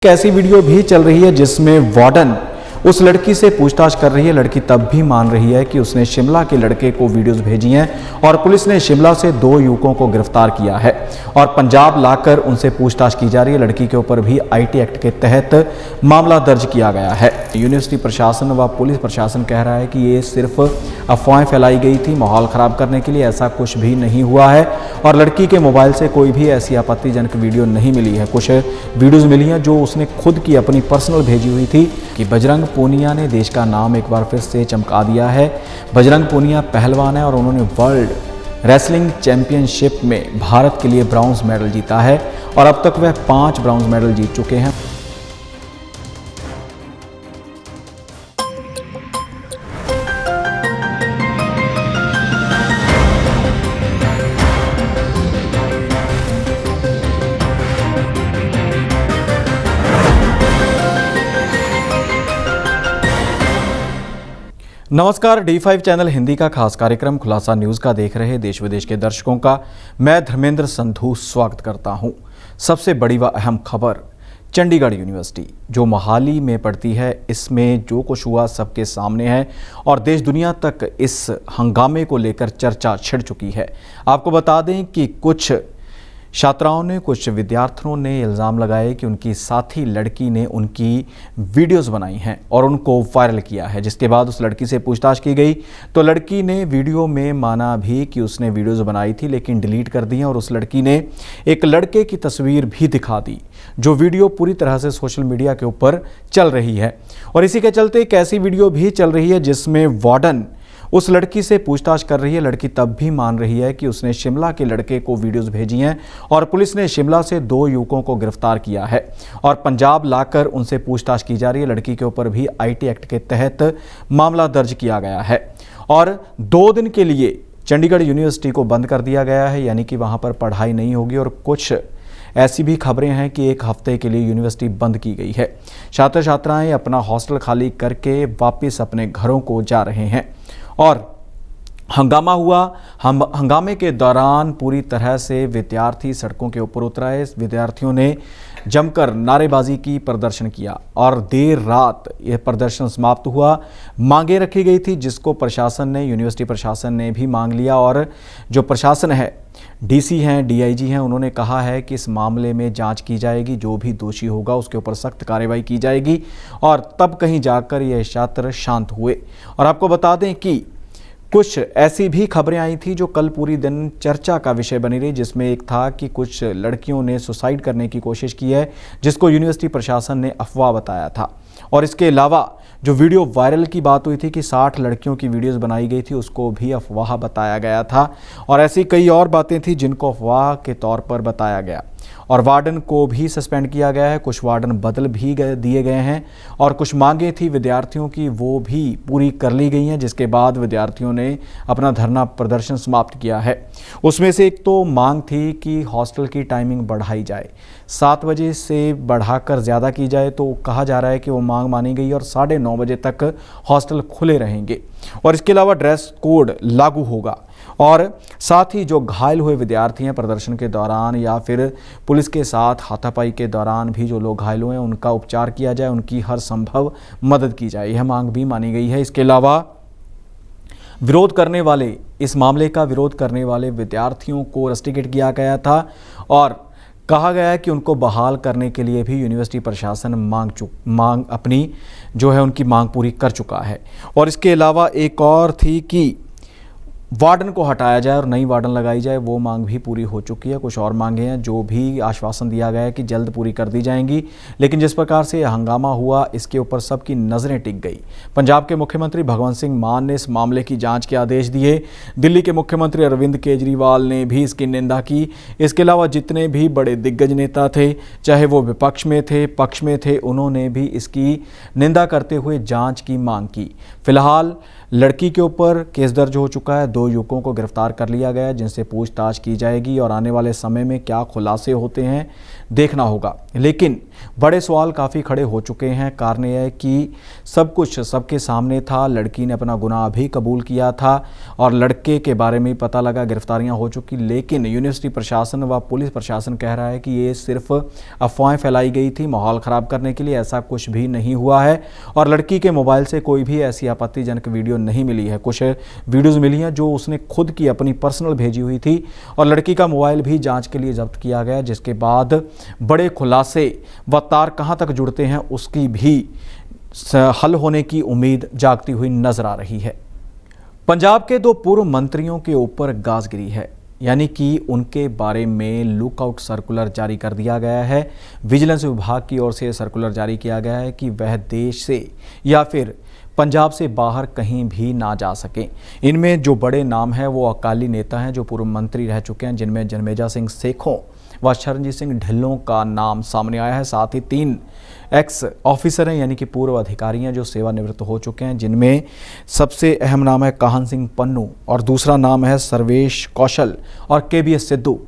ऐसी वीडियो भी चल रही है जिसमें वार्डन उस लड़की से पूछताछ कर रही है। लड़की तब भी मान रही है कि उसने शिमला के लड़के को वीडियोस भेजी हैं और पुलिस ने शिमला से 2 युवकों को गिरफ्तार किया है और पंजाब लाकर उनसे पूछताछ की जा रही है। लड़की के ऊपर भी आईटी एक्ट के तहत मामला दर्ज किया गया है। यूनिवर्सिटी प्रशासन व पुलिस प्रशासन कह रहा है कि ये सिर्फ अफवाहें फैलाई गई थी माहौल ख़राब करने के लिए, ऐसा कुछ भी नहीं हुआ है और लड़की के मोबाइल से कोई भी ऐसी आपत्तिजनक वीडियो नहीं मिली है। कुछ वीडियोज़ मिली हैं जो उसने खुद की अपनी पर्सनल भेजी हुई थी कि बजरंग पूनिया ने देश का नाम एक बार फिर से चमका दिया है। बजरंग पूनिया पहलवान है और उन्होंने वर्ल्ड रेसलिंग चैंपियनशिप में भारत के लिए ब्रॉन्ज मेडल जीता है और अब तक वह 5 ब्रॉन्ज मेडल जीत चुके हैं। नमस्कार, D5 चैनल हिंदी का खास कार्यक्रम खुलासा न्यूज़ का देख रहे देश विदेश के दर्शकों का मैं धर्मेंद्र संधू स्वागत करता हूं। सबसे बड़ी व अहम खबर, चंडीगढ़ यूनिवर्सिटी जो मोहाली में पड़ती है, इसमें जो कुछ हुआ सबके सामने है और देश दुनिया तक इस हंगामे को लेकर चर्चा छिड़ चुकी है। आपको बता दें कि कुछ छात्राओं ने, कुछ विद्यार्थियों ने इल्ज़ाम लगाए कि उनकी साथी लड़की ने उनकी वीडियोस बनाई हैं और उनको वायरल किया है। जिसके बाद उस लड़की से पूछताछ की गई तो लड़की ने वीडियो में माना भी कि उसने वीडियोस बनाई थी लेकिन डिलीट कर दी और उस लड़की ने एक लड़के की तस्वीर भी दिखा दी जो वीडियो पूरी तरह से सोशल मीडिया के ऊपर चल रही है। और इसी के चलते एक ऐसी वीडियो भी चल रही है जिसमें वार्डन उस लड़की से पूछताछ कर रही है। लड़की तब भी मान रही है कि उसने शिमला के लड़के को वीडियोस भेजी हैं और पुलिस ने शिमला से 2 युवकों को गिरफ्तार किया है और पंजाब लाकर उनसे पूछताछ की जा रही है। लड़की के ऊपर भी आईटी एक्ट के तहत मामला दर्ज किया गया है और 2 दिन के लिए चंडीगढ़ यूनिवर्सिटी को बंद कर दिया गया है, यानी कि वहाँ पर पढ़ाई नहीं होगी। और कुछ ऐसी भी खबरें हैं कि 1 हफ्ते के लिए यूनिवर्सिटी बंद की गई है। छात्र छात्राएं अपना हॉस्टल खाली करके वापस अपने घरों को जा रहे हैं और हंगामा हुआ। हंगामे के दौरान पूरी तरह से विद्यार्थी सड़कों के ऊपर उतर आए। विद्यार्थियों ने जमकर नारेबाजी की, प्रदर्शन किया और देर रात यह प्रदर्शन समाप्त हुआ। मांगे रखी गई थी जिसको प्रशासन ने, यूनिवर्सिटी प्रशासन ने भी मांग लिया और जो प्रशासन है, डीसी हैं, डीआईजी हैं, उन्होंने कहा है कि इस मामले में जांच की जाएगी, जो भी दोषी होगा उसके ऊपर सख्त कार्रवाई की जाएगी और तब कहीं जाकर ये छात्र शांत हुए। और आपको बता दें कि कुछ ऐसी भी खबरें आई थी जो कल पूरी दिन चर्चा का विषय बनी रही, जिसमें एक था कि कुछ लड़कियों ने सुसाइड करने की कोशिश की है जिसको यूनिवर्सिटी प्रशासन ने अफवाह बताया था। और इसके अलावा जो वीडियो वायरल की बात हुई थी कि 60 लड़कियों की वीडियोस बनाई गई थी, उसको भी अफवाह बताया गया था और ऐसी कई और बातें थी जिनको अफवाह के तौर पर बताया गया। और वार्डन को भी सस्पेंड किया गया है, कुछ वार्डन बदल भी दिए गए हैं और कुछ मांगें थी विद्यार्थियों की, वो भी पूरी कर ली गई हैं। जिसके बाद विद्यार्थियों ने अपना धरना प्रदर्शन समाप्त किया है। उसमें से एक तो मांग थी कि हॉस्टल की टाइमिंग बढ़ाई जाए, 7 बजे से बढ़ाकर ज़्यादा की जाए। तो कहा जा रहा है कि वो मांग मानी गई और 9:30 बजे तक हॉस्टल खुले रहेंगे और इसके अलावा ड्रेस कोड लागू होगा। और साथ ही जो घायल हुए विद्यार्थी हैं प्रदर्शन के दौरान या फिर पुलिस के साथ हाथापाई के दौरान भी जो लोग घायल हुए हैं उनका उपचार किया जाए, उनकी हर संभव मदद की जाए, यह मांग भी मानी गई है। इसके अलावा विरोध करने वाले, इस मामले का विरोध करने वाले विद्यार्थियों को रस्टिकेट किया गया था और कहा गया है कि उनको बहाल करने के लिए भी यूनिवर्सिटी प्रशासन मांग अपनी जो है उनकी मांग पूरी कर चुका है। और इसके अलावा एक और थी कि वार्डन को हटाया जाए और नई वार्डन लगाई जाए, वो मांग भी पूरी हो चुकी है। कुछ और मांगे हैं जो भी आश्वासन दिया गया है कि जल्द पूरी कर दी जाएंगी। लेकिन जिस प्रकार से हंगामा हुआ इसके ऊपर सबकी नज़रें टिक गई। पंजाब के मुख्यमंत्री भगवंत सिंह मान ने इस मामले की जांच के आदेश दिए। दिल्ली के मुख्यमंत्री अरविंद केजरीवाल ने भी इसकी निंदा की। इसके अलावा जितने भी बड़े दिग्गज नेता थे, चाहे वो विपक्ष में थे, पक्ष में थे, उन्होंने भी इसकी निंदा करते हुए जाँच की मांग की। फिलहाल लड़की के ऊपर केस दर्ज हो चुका है, 2 युवकों को गिरफ्तार कर लिया गया है जिनसे पूछताछ की जाएगी और आने वाले समय में क्या खुलासे होते हैं देखना होगा। लेकिन बड़े सवाल काफ़ी खड़े हो चुके हैं। कारण यह है कि सब कुछ सबके सामने था, लड़की ने अपना गुनाह भी कबूल किया था और लड़के के बारे में पता लगा, गिरफ्तारियां हो चुकी, लेकिन यूनिवर्सिटी प्रशासन व पुलिस प्रशासन कह रहा है कि ये सिर्फ अफवाहें फैलाई गई थी माहौल ख़राब करने के लिए, ऐसा कुछ भी नहीं हुआ है और लड़की के मोबाइल से कोई भी ऐसी आपत्तिजनक वीडियो नहीं मिली है। कुछ वीडियोज़ मिली हैं जो उसने खुद की अपनी पर्सनल भेजी हुई थी और लड़की का मोबाइल भी जांच के लिए जब्त किया गया, जिसके बाद बड़े खुलासे व तार कहां तक जुड़ते हैं उसकी भी हल होने की उम्मीद जागती हुई नजर आ रही है। पंजाब के 2 पूर्व मंत्रियों के ऊपर गाज गिरी है, यानी कि उनके बारे में लुकआउट सर्कुलर जारी कर दिया गया है। विजिलेंस विभाग की ओर से सर्कुलर जारी किया गया है कि वह देश से या फिर पंजाब से बाहर कहीं भी ना जा सकें। इनमें जो बड़े नाम हैं वो अकाली नेता हैं जो पूर्व मंत्री रह चुके हैं, जिनमें जन्मेजा सिंह सेखों व शरणजीत सिंह ढिल्लों का नाम सामने आया है। साथ ही 3 एक्स ऑफिसर हैं, यानी कि पूर्व अधिकारी हैं जो सेवानिवृत्त हो चुके हैं, जिनमें सबसे अहम नाम है काहन सिंह पन्नू और दूसरा नाम है सर्वेश कौशल और KBS सिद्धू।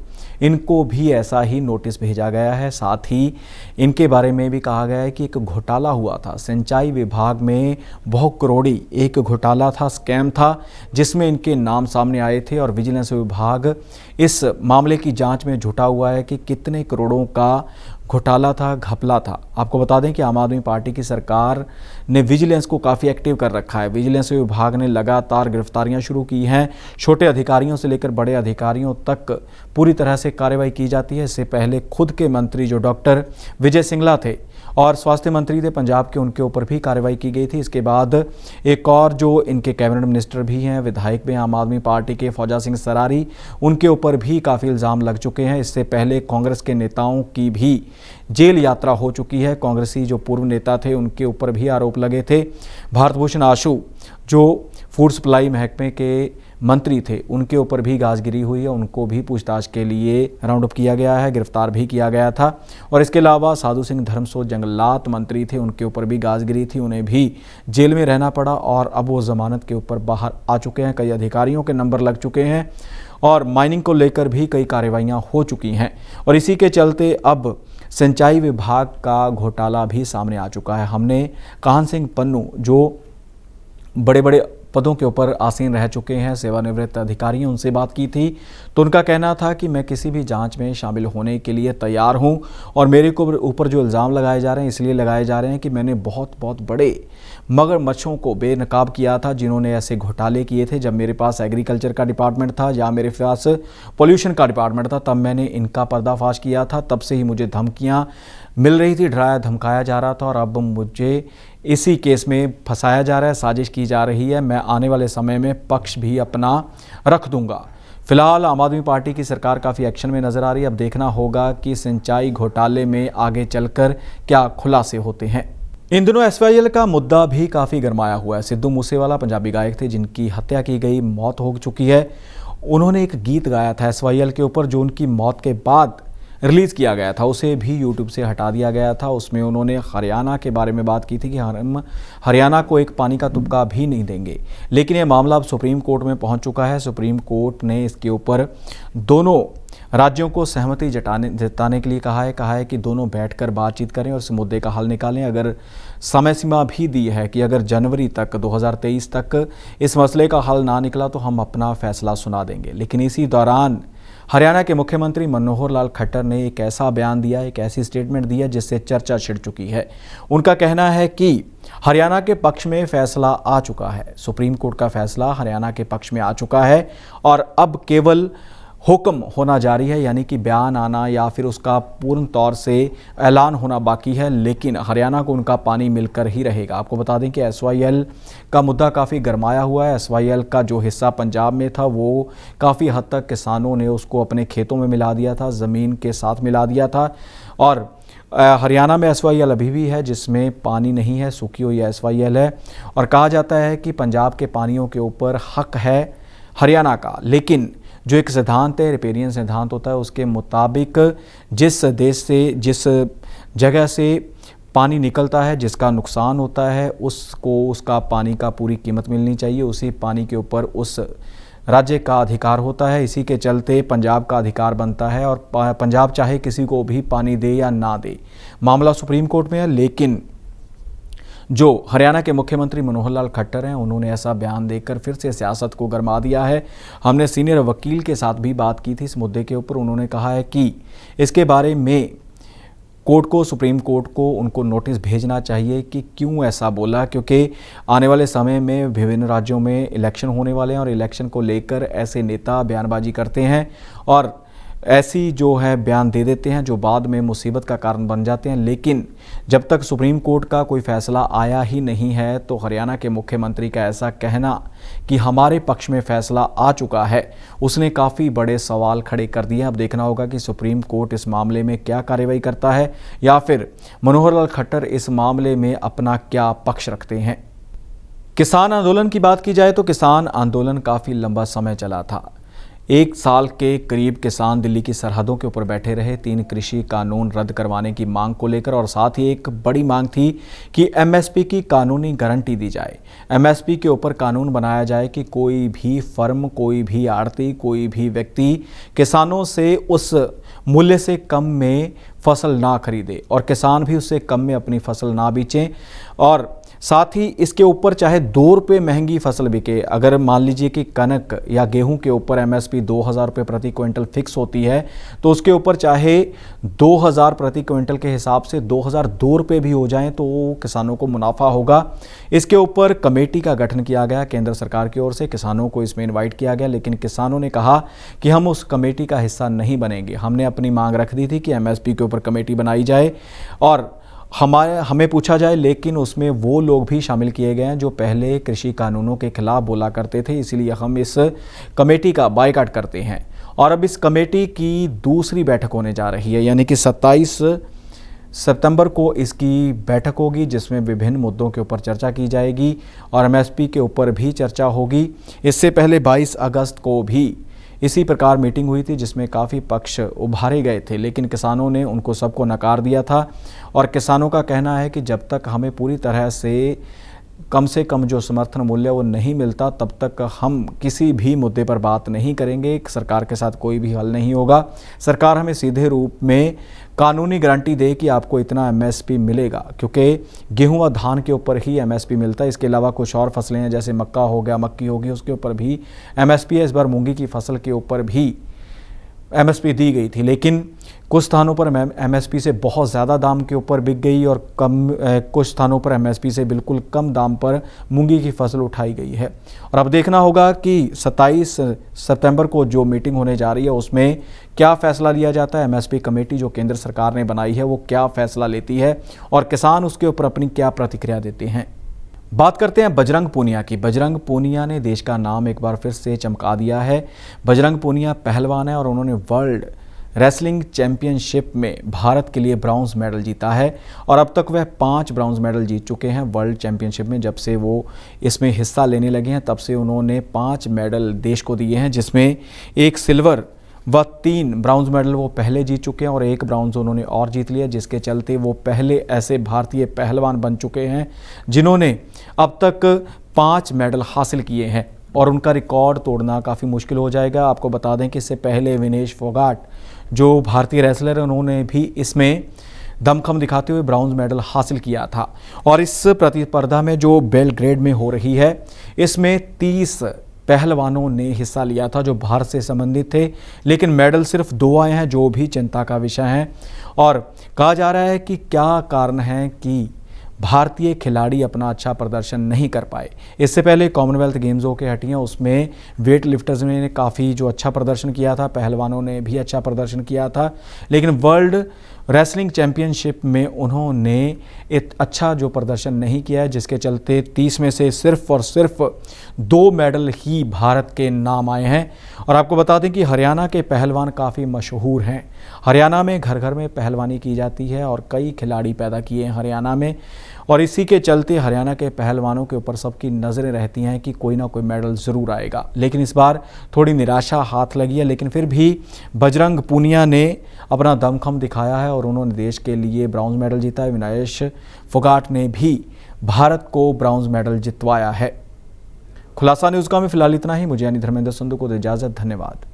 इनको भी ऐसा ही नोटिस भेजा गया है। साथ ही इनके बारे में भी कहा गया है कि एक घोटाला हुआ था सिंचाई विभाग में, बहुत करोड़ी एक घोटाला था, स्कैम था, जिसमें इनके नाम सामने आए थे और विजिलेंस विभाग इस मामले की जांच में जुटा हुआ है कि कितने करोड़ों का घोटाला था, घपला था। आपको बता दें कि आम आदमी पार्टी की सरकार ने विजिलेंस को काफ़ी एक्टिव कर रखा है। विजिलेंस विभाग ने लगातार गिरफ्तारियां शुरू की हैं, छोटे अधिकारियों से लेकर बड़े अधिकारियों तक पूरी तरह से कार्रवाई की जाती है। इससे पहले खुद के मंत्री जो डॉक्टर विजय सिंगला थे और स्वास्थ्य मंत्री थे पंजाब के, उनके ऊपर भी कार्रवाई की गई थी। इसके बाद एक और जो इनके कैबिनेट मिनिस्टर भी हैं, विधायक भी आम आदमी पार्टी के, फौजा सिंह सरारी, उनके ऊपर भी काफ़ी इल्ज़ाम लग चुके हैं। इससे पहले कांग्रेस के नेताओं की भी जेल यात्रा हो चुकी है। कांग्रेसी जो पूर्व नेता थे उनके ऊपर भी आरोप लगे थे। भारत भूषण आशु जो फूड सप्लाई महकमे के मंत्री थे, उनके ऊपर भी गाजगिरी हुई है, उनको भी पूछताछ के लिए राउंड अप किया गया है, गिरफ्तार भी किया गया था। और इसके अलावा साधु सिंह धर्मसोत जंगलात मंत्री थे, उनके ऊपर भी गाजगिरी थी, उन्हें भी जेल में रहना पड़ा और अब वो जमानत के ऊपर बाहर आ चुके हैं। कई अधिकारियों के नंबर लग चुके हैं और माइनिंग को लेकर भी कई कार्रवाइयाँ हो चुकी हैं और इसी के चलते अब सिंचाई विभाग का घोटाला भी सामने आ चुका है। हमने काहन सिंह पन्नू जो बड़े बड़े पदों के ऊपर आसीन रह चुके हैं, सेवानिवृत्त अधिकारी हैं, उनसे बात की थी तो उनका कहना था कि मैं किसी भी जांच में शामिल होने के लिए तैयार हूं और मेरे को ऊपर जो इल्ज़ाम लगाए जा रहे हैं इसलिए लगाए जा रहे हैं कि मैंने बहुत बड़े मगरमच्छों को बेनकाब किया था जिन्होंने ऐसे घोटाले किए थे। जब मेरे पास एग्रीकल्चर का डिपार्टमेंट था या मेरे पास पोल्यूशन का डिपार्टमेंट था तब मैंने इनका पर्दाफाश किया था। तब से ही मुझे धमकियाँ मिल रही थी, डराया धमकाया जा रहा था और अब मुझे इसी केस में फंसाया जा रहा है, साजिश की जा रही है। मैं आने वाले समय में पक्ष भी अपना रख दूंगा। फिलहाल आम आदमी पार्टी की सरकार काफ़ी एक्शन में नजर आ रही है। अब देखना होगा कि सिंचाई घोटाले में आगे चलकर क्या खुलासे होते हैं। इन दिनों SYL का मुद्दा भी काफ़ी गरमाया हुआ है। सिद्धू मूसेवाला पंजाबी गायक थे जिनकी हत्या की गई, मौत हो चुकी है। उन्होंने एक गीत गाया था SYL के ऊपर जो उनकी मौत के बाद रिलीज़ किया गया था, उसे भी यूट्यूब से हटा दिया गया था। उसमें उन्होंने हरियाणा के बारे में बात की थी कि हम हरियाणा को एक पानी का तुबका भी नहीं देंगे। लेकिन ये मामला अब सुप्रीम कोर्ट में पहुंच चुका है। सुप्रीम कोर्ट ने इसके ऊपर दोनों राज्यों को सहमति जताने के लिए कहा है कि दोनों बैठकर बातचीत करें और इस मुद्दे का हल निकालें। अगर समय सीमा भी दी है कि अगर जनवरी तक 2023 तक इस मसले का हल ना निकला तो हम अपना फैसला सुना देंगे। लेकिन इसी दौरान हरियाणा के मुख्यमंत्री मनोहर लाल खट्टर ने एक ऐसा बयान दिया, एक ऐसी स्टेटमेंट दी है जिससे चर्चा छिड़ चुकी है। उनका कहना है कि हरियाणा के पक्ष में फैसला आ चुका है, सुप्रीम कोर्ट का फैसला हरियाणा के पक्ष में आ चुका है और अब केवल हुक्म होना जारी है, यानी कि बयान आना या फिर उसका पूर्ण तौर से ऐलान होना बाकी है। लेकिन हरियाणा को उनका पानी मिलकर ही रहेगा। आपको बता दें कि SYL का मुद्दा काफ़ी गरमाया हुआ है। SYL का जो हिस्सा पंजाब में था वो काफ़ी हद तक किसानों ने उसको अपने खेतों में मिला दिया था, ज़मीन के साथ मिला दिया था और हरियाणा में SYL अभी भी है जिसमें पानी नहीं है, सूखी हुई SYL है और कहा जाता है कि पंजाब के पानियों के ऊपर हक है हरियाणा का। लेकिन जो एक सिद्धांत है, रिपेरियन सिद्धांत होता है, उसके मुताबिक जिस देश से, जिस जगह से पानी निकलता है, जिसका नुकसान होता है, उसको उसका पानी का पूरी कीमत मिलनी चाहिए। उसी पानी के ऊपर उस राज्य का अधिकार होता है। इसी के चलते पंजाब का अधिकार बनता है और पंजाब चाहे किसी को भी पानी दे या ना दे, मामला सुप्रीम कोर्ट में है। लेकिन जो हरियाणा के मुख्यमंत्री मनोहर लाल खट्टर हैं, उन्होंने ऐसा बयान देकर फिर से सियासत को गरमा दिया है। हमने सीनियर वकील के साथ भी बात की थी इस मुद्दे के ऊपर। उन्होंने कहा है कि इसके बारे में कोर्ट को, सुप्रीम कोर्ट को उनको नोटिस भेजना चाहिए कि क्यों ऐसा बोला, क्योंकि आने वाले समय में विभिन्न राज्यों में इलेक्शन होने वाले हैं और इलेक्शन को लेकर ऐसे नेता बयानबाजी करते हैं और ऐसी जो है बयान दे देते हैं जो बाद में मुसीबत का कारण बन जाते हैं। लेकिन जब तक सुप्रीम कोर्ट का कोई फैसला आया ही नहीं है तो हरियाणा के मुख्यमंत्री का ऐसा कहना कि हमारे पक्ष में फैसला आ चुका है, उसने काफ़ी बड़े सवाल खड़े कर दिए। अब देखना होगा कि सुप्रीम कोर्ट इस मामले में क्या कार्रवाई करता है या फिर मनोहर लाल खट्टर इस मामले में अपना क्या पक्ष रखते हैं। किसान आंदोलन की बात की जाए तो किसान आंदोलन काफ़ी लंबा समय चला था। 1 साल के करीब किसान दिल्ली की सरहदों के ऊपर बैठे रहे 3 कृषि कानून रद्द करवाने की मांग को लेकर, और साथ ही एक बड़ी मांग थी कि एमएसपी की कानूनी गारंटी दी जाए। एमएसपी के ऊपर कानून बनाया जाए कि कोई भी फर्म, कोई भी आड़ती, कोई भी व्यक्ति किसानों से उस मूल्य से कम में फसल ना खरीदे और किसान भी उससे कम में अपनी फसल ना बेचें। और साथ ही इसके ऊपर चाहे 2 रुपये महंगी फसल बिके, अगर मान लीजिए कि कनक या गेहूं के ऊपर एमएसपी 2000 रुपये प्रति क्विंटल फिक्स होती है तो उसके ऊपर चाहे 2000 प्रति क्विंटल के हिसाब से 2002 रुपये भी हो जाएं तो किसानों को मुनाफा होगा। इसके ऊपर कमेटी का गठन किया गया केंद्र सरकार की ओर से, किसानों को इसमें इन्वाइट किया गया, लेकिन किसानों ने कहा कि हम उस कमेटी का हिस्सा नहीं बनेंगे। हमने अपनी मांग रख दी थी कि एमएसपी के ऊपर कमेटी बनाई जाए और हमें पूछा जाए, लेकिन उसमें वो लोग भी शामिल किए गए हैं जो पहले कृषि कानूनों के खिलाफ बोला करते थे, इसीलिए हम इस कमेटी का बायकॉट करते हैं। और अब इस कमेटी की दूसरी बैठक होने जा रही है, यानी कि 27 सितंबर को इसकी बैठक होगी जिसमें विभिन्न मुद्दों के ऊपर चर्चा की जाएगी और एमएसपी के ऊपर भी चर्चा होगी। इससे पहले 22 अगस्त को भी इसी प्रकार मीटिंग हुई थी जिसमें काफ़ी पक्ष उभारे गए थे, लेकिन किसानों ने उनको सबको नकार दिया था। और किसानों का कहना है कि जब तक हमें पूरी तरह से कम जो समर्थन मूल्य वो नहीं मिलता तब तक हम किसी भी मुद्दे पर बात नहीं करेंगे। सरकार के साथ कोई भी हल नहीं होगा। सरकार हमें सीधे रूप में कानूनी गारंटी दे कि आपको इतना एमएसपी मिलेगा, क्योंकि गेहूं व धान के ऊपर ही एमएसपी मिलता है। इसके अलावा कुछ और फसलें हैं जैसे मक्का हो गया, मक्की होगी, उसके ऊपर भी एमएसपी है। इस बार मूंगी की फसल के ऊपर भी एमएसपी दी गई थी, लेकिन कुछ स्थानों पर एमएसपी से बहुत ज़्यादा दाम के ऊपर बिक गई और कुछ स्थानों पर एमएसपी से बिल्कुल कम दाम पर मूंगी की फसल उठाई गई है। और अब देखना होगा कि 27 सितंबर को जो मीटिंग होने जा रही है उसमें क्या फ़ैसला लिया जाता है। एमएसपी कमेटी जो केंद्र सरकार ने बनाई है वो क्या फ़ैसला लेती है और किसान उसके ऊपर अपनी क्या प्रतिक्रिया देते हैं। बात करते हैं बजरंग पूनिया की। बजरंग पूनिया ने देश का नाम एक बार फिर से चमका दिया है। बजरंग पूनिया पहलवान है और उन्होंने वर्ल्ड रेसलिंग चैंपियनशिप में भारत के लिए ब्रॉन्ज मेडल जीता है और अब तक वह 5 ब्रॉन्ज मेडल जीत चुके हैं वर्ल्ड चैंपियनशिप में। जब से वो इसमें हिस्सा लेने लगे हैं तब से उन्होंने 5 मेडल देश को दिए हैं, जिसमें 1 सिल्वर व 3 ब्राउन्ज मेडल वो पहले जीत चुके हैं और 1 ब्राउन्ज उन्होंने और जीत लिया, जिसके चलते वो पहले ऐसे भारतीय पहलवान बन चुके हैं जिन्होंने अब तक 5 मेडल हासिल किए हैं और उनका रिकॉर्ड तोड़ना काफ़ी मुश्किल हो जाएगा। आपको बता दें कि इससे पहले विनेश फोगाट जो भारतीय रेसलर हैं उन्होंने भी इसमें दमखम दिखाते हुए ब्राउन्ज मेडल हासिल किया था। और इस प्रतिस्पर्धा में जो बेलग्रेड में हो रही है इसमें 30 पहलवानों ने हिस्सा लिया था जो भारत से संबंधित थे, लेकिन मेडल सिर्फ 2 आए हैं, जो भी चिंता का विषय है। और कहा जा रहा है कि क्या कारण है कि भारतीय खिलाड़ी अपना अच्छा प्रदर्शन नहीं कर पाए। इससे पहले कॉमनवेल्थ गेम्स होके हटी हैं, उसमें वेट लिफ्टर्स ने काफ़ी जो अच्छा प्रदर्शन किया था, पहलवानों ने भी अच्छा प्रदर्शन किया था, लेकिन वर्ल्ड रेसलिंग चैंपियनशिप में उन्होंने एक अच्छा जो प्रदर्शन नहीं किया है, जिसके चलते 30 में से सिर्फ और सिर्फ 2 मेडल ही भारत के नाम आए हैं। और आपको बता दें कि हरियाणा के पहलवान काफ़ी मशहूर हैं। हरियाणा में घर घर में पहलवानी की जाती है और कई खिलाड़ी पैदा किए हैं हरियाणा में, और इसी के चलते हरियाणा के पहलवानों के ऊपर सबकी नज़रें रहती हैं कि कोई ना कोई मेडल ज़रूर आएगा। लेकिन इस बार थोड़ी निराशा हाथ लगी है, लेकिन फिर भी बजरंग पूनिया ने अपना दमखम दिखाया है और उन्होंने देश के लिए ब्रॉन्ज मेडल जीता है। विनेश फोगाट ने भी भारत को ब्रॉन्ज मेडल जितवाया है। खुलासा न्यूज़ का में फिलहाल इतना ही। मुझे यानी धर्मेंद्र संधू को दे इजाज़त। धन्यवाद।